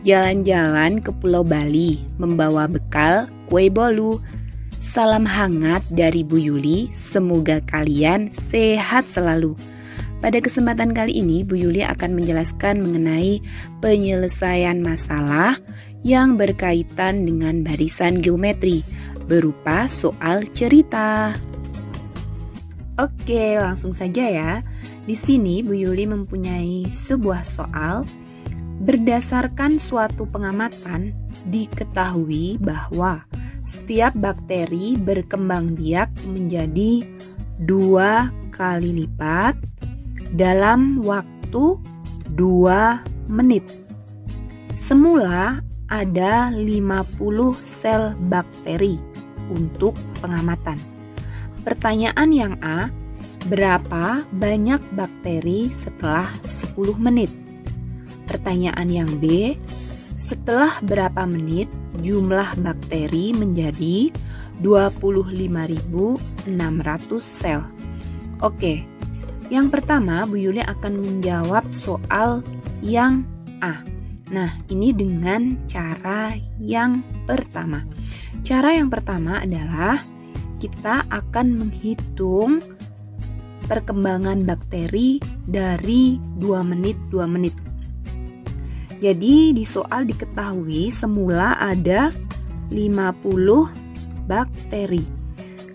jalan-jalan ke Pulau Bali membawa bekal kue bolu. Salam hangat dari Bu Yuli, semoga kalian sehat selalu. Pada kesempatan kali ini, Bu Yuli akan menjelaskan mengenai penyelesaian masalah yang berkaitan dengan barisan geometri berupa soal cerita. Oke, langsung saja ya. Di sini Bu Yuli mempunyai sebuah soal. Berdasarkan suatu pengamatan, diketahui bahwa setiap bakteri berkembang biak menjadi 2 kali lipat dalam waktu 2 menit. Semula ada 50 sel bakteri untuk pengamatan. Pertanyaan yang A, berapa banyak bakteri setelah 10 menit? Pertanyaan yang B, setelah berapa menit jumlah bakteri menjadi 25.600 sel? Oke, yang pertama Bu Yuli akan menjawab soal yang A. Nah, ini dengan cara yang pertama. Cara yang pertama adalah kita akan menghitung perkembangan bakteri dari 2 menit. Jadi di soal diketahui semula ada 50 bakteri.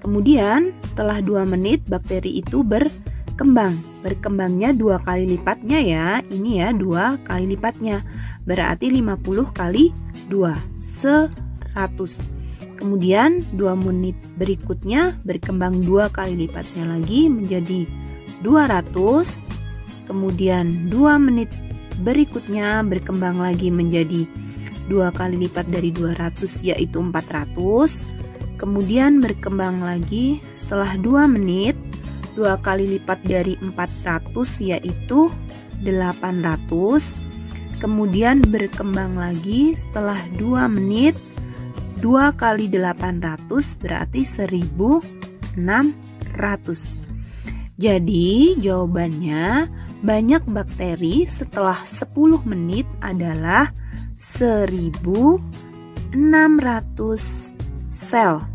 Kemudian setelah 2 menit bakteri itu berkembang. Berkembangnya 2 kali lipatnya ya. Ini ya 2 kali lipatnya. Berarti 50 kali 2, 100. Kemudian 2 menit berikutnya berkembang 2 kali lipatnya lagi menjadi 200. Kemudian 2 menit berikutnya berkembang lagi menjadi 2 kali lipat dari 200 yaitu 400. Kemudian berkembang lagi setelah 2 menit 2 kali lipat dari 400 yaitu 800. Kemudian berkembang lagi setelah 2 menit 2 kali 800 berarti 1600. Jadi jawabannya banyak bakteri setelah 10 menit adalah 1600 sel.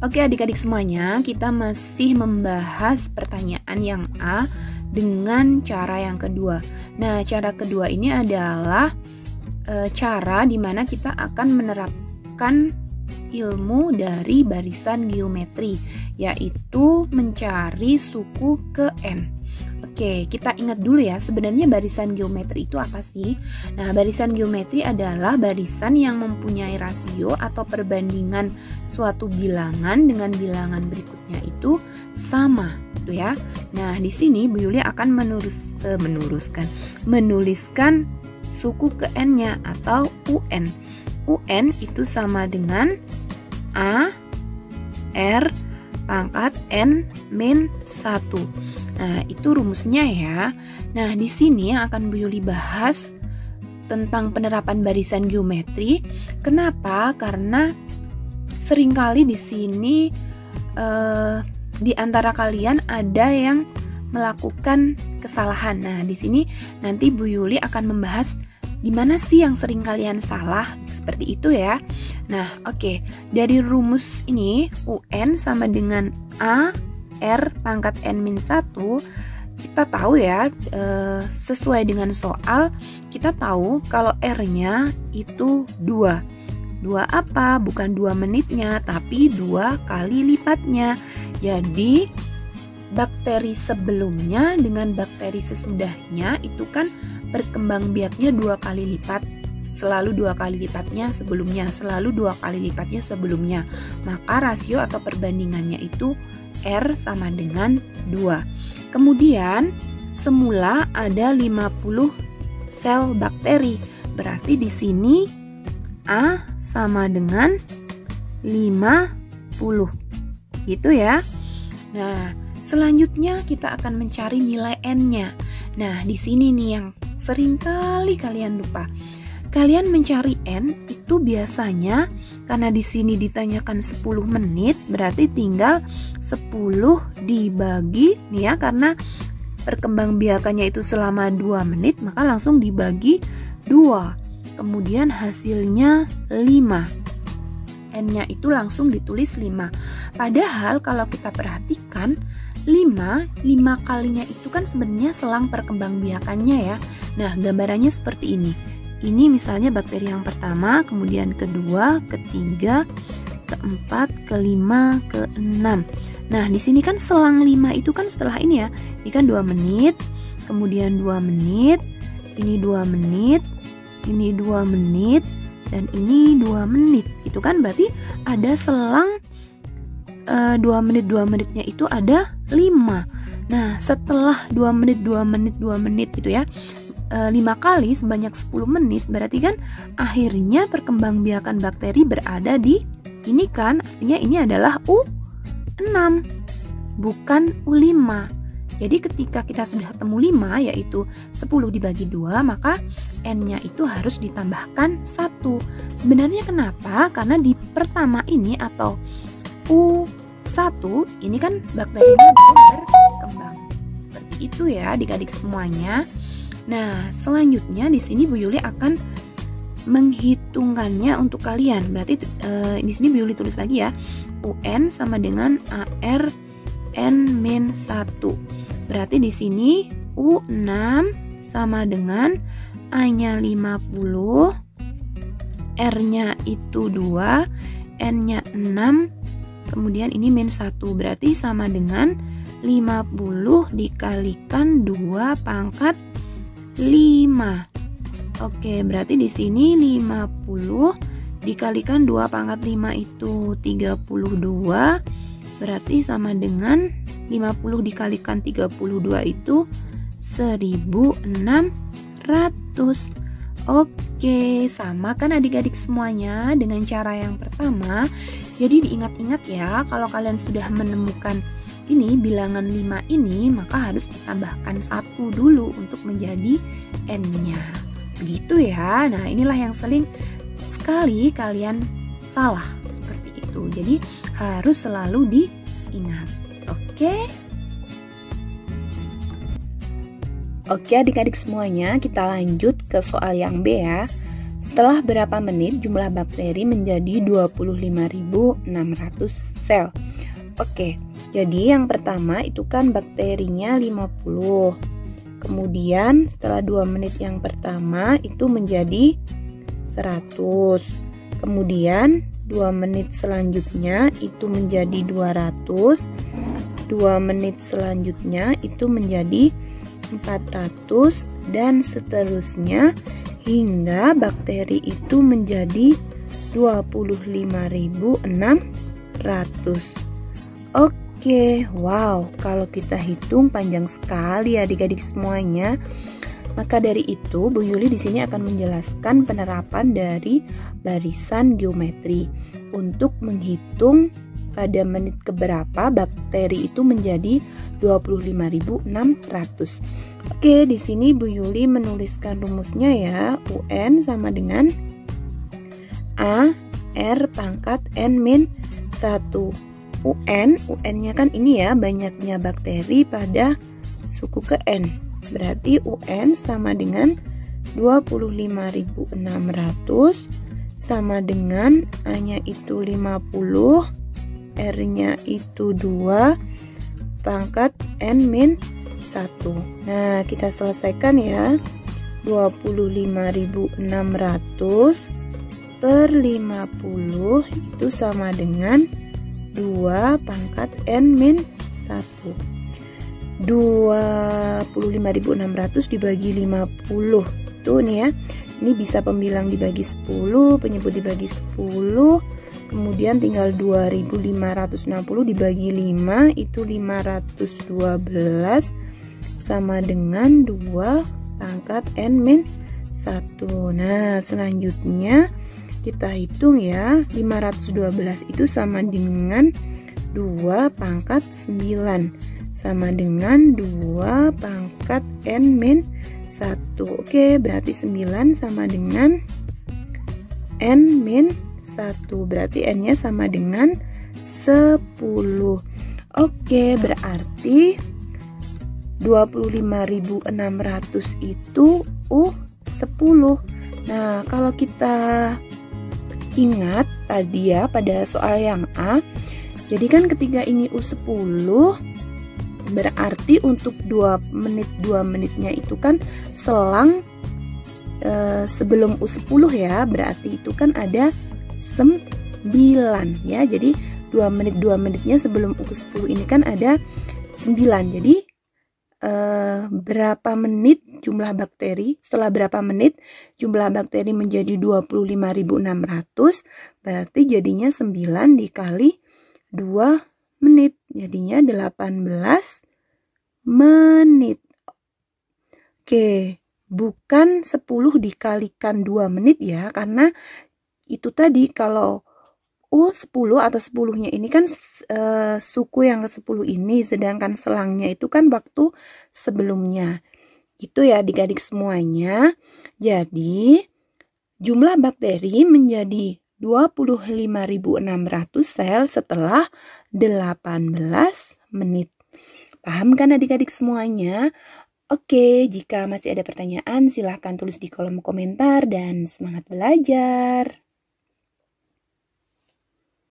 Oke adik-adik semuanya, kita masih membahas pertanyaan yang A dengan cara yang kedua. Nah, cara kedua ini adalah cara di mana kita akan menerapkan ilmu dari barisan geometri, yaitu mencari suku ke N. Oke, kita ingat dulu ya, sebenarnya barisan geometri itu apa sih? Nah, barisan geometri adalah barisan yang mempunyai rasio atau perbandingan suatu bilangan dengan bilangan berikutnya itu sama, gitu ya. Nah, di sini Bu Yuli akan menuliskan suku ke N-nya atau UN. UN itu sama dengan A R pangkat N min 1. Nah, itu rumusnya ya. Nah, di sini yang akan Bu Yuli bahas tentang penerapan barisan geometri. Kenapa? Karena seringkali di sini di antara kalian ada yang melakukan kesalahan. Nah, di sini nanti Bu Yuli akan membahas di mana sih yang sering kalian salah, seperti itu ya. Nah, oke. Dari rumus ini, UN sama dengan A R pangkat N-1, kita tahu ya, sesuai dengan soal, kita tahu kalau R-nya itu 2. 2 apa? Bukan 2 menitnya, tapi 2 kali lipatnya. Jadi, bakteri sebelumnya dengan bakteri sesudahnya itu kan berkembang biaknya 2 kali lipat, selalu 2 kali lipatnya sebelumnya, selalu 2 kali lipatnya sebelumnya. Maka rasio atau perbandingannya itu R sama dengan 2. Kemudian semula ada 50 sel bakteri. Berarti di sini A sama dengan 50. Gitu ya. Nah, selanjutnya kita akan mencari nilai N-nya. Nah, di sini nih yang sering kali kalian lupa. Kalian mencari N itu biasanya karena di sini ditanyakan 10 menit, berarti tinggal 10 dibagi nih ya, karena perkembangbiakannya itu selama 2 menit, maka langsung dibagi 2. Kemudian hasilnya 5. N-nya itu langsung ditulis 5. Padahal kalau kita perhatikan 5 kalinya itu kan sebenarnya selang perkembangbiakannya ya. Nah, gambarannya seperti ini. Ini misalnya bakteri yang pertama, kemudian kedua, ketiga, keempat, kelima, keenam. Nah, di sini kan selang 5 itu kan setelah ini ya. Ini kan 2 menit, kemudian 2 menit, ini 2 menit, ini 2 menit, dan ini 2 menit. Itu kan berarti ada selang 2 menitnya itu ada 5. Nah, setelah 2 menit gitu ya, 5 kali sebanyak 10 menit, berarti kan akhirnya perkembangbiakan bakteri berada di ini kan, artinya ini adalah U6 bukan U5. Jadi ketika kita sudah ketemu 5, yaitu 10 dibagi 2, maka N-nya itu harus ditambahkan 1. Sebenarnya kenapa? Karena di pertama ini atau U1 ini kan bakterinya belum berkembang. Seperti itu ya adik-adik semuanya. Nah, selanjutnya di sini Bu Yuli akan menghitungkannya untuk kalian. Berarti di sini Bu Yuli tulis lagi ya. UN sama dengan AR N-1. Berarti di sini U6 sama dengan A-nya 50, R-nya itu 2, N-nya 6, kemudian ini -1. Berarti sama dengan 50 dikalikan 2 pangkat 5. Oke, berarti di sini 50 dikalikan 2 pangkat 5 itu 32. Berarti sama dengan 50 dikalikan 32 itu 1600. Oke, sama kan adik-adik semuanya dengan cara yang pertama. Jadi diingat-ingat ya, kalau kalian sudah menemukan ini bilangan 5 ini, maka harus ditambahkan 1 dulu untuk menjadi N-nya. Begitu ya. Nah, inilah yang sering sekali kalian salah seperti itu. Jadi harus selalu diingat. Oke? Oke adik-adik semuanya, kita lanjut ke soal yang B ya. Setelah berapa menit jumlah bakteri menjadi 25.600 sel? Oke, jadi yang pertama itu kan bakterinya 50. Kemudian setelah 2 menit yang pertama itu menjadi 100. Kemudian 2 menit selanjutnya itu menjadi 200. 2 menit selanjutnya itu menjadi 400 dan seterusnya hingga bakteri itu menjadi 25.600. Oke, wow, kalau kita hitung panjang sekali adik-adik semuanya. Maka dari itu Bu Yuli di sini akan menjelaskan penerapan dari barisan geometri untuk menghitung pada menit keberapa bakteri itu menjadi 25.600. Oke, di sini Bu Yuli menuliskan rumusnya ya. UN sama dengan A R pangkat N-1. UN-nya kan ini ya, banyaknya bakteri pada suku ke N. Berarti UN sama dengan 25.600 sama dengan A-nya itu 50, R-nya itu 2 pangkat N-1. Nah, kita selesaikan ya. 25.600 per 50 itu sama dengan 2 pangkat N-1. 25.600 dibagi 50 itu nih ya. Ini bisa pembilang dibagi 10, penyebut dibagi 10. Kemudian tinggal 2560 dibagi 5 itu 512 sama dengan 2 pangkat N-1. Nah, selanjutnya kita hitung ya. 512 itu sama dengan 2 pangkat 9 sama dengan 2 pangkat N-1. Oke, berarti 9 sama dengan N-1. Berarti N-nya sama dengan 10. Oke, berarti 25.600 itu U10. Nah, kalau kita ingat tadi ya pada soal yang A, jadi kan ketika ini U10 berarti untuk 2 menitnya itu kan selang sebelum U10 ya, berarti itu kan ada 9 ya. Jadi 2 menitnya sebelum U10 ini kan ada 9. Jadi berapa menit jumlah bakteri, setelah berapa menit jumlah bakteri menjadi 25.600, berarti jadinya 9 dikali 2 menit, jadinya 18 menit. Oke, bukan 10 dikalikan 2 menit ya, karena itu tadi kalau U10 atau 10-nya ini kan suku yang ke-10 ini, sedangkan selangnya itu kan waktu sebelumnya. Itu ya adik-adik semuanya. Jadi jumlah bakteri menjadi 25.600 sel setelah 18 menit. Paham kan adik-adik semuanya? Oke, jika masih ada pertanyaan silahkan tulis di kolom komentar dan semangat belajar.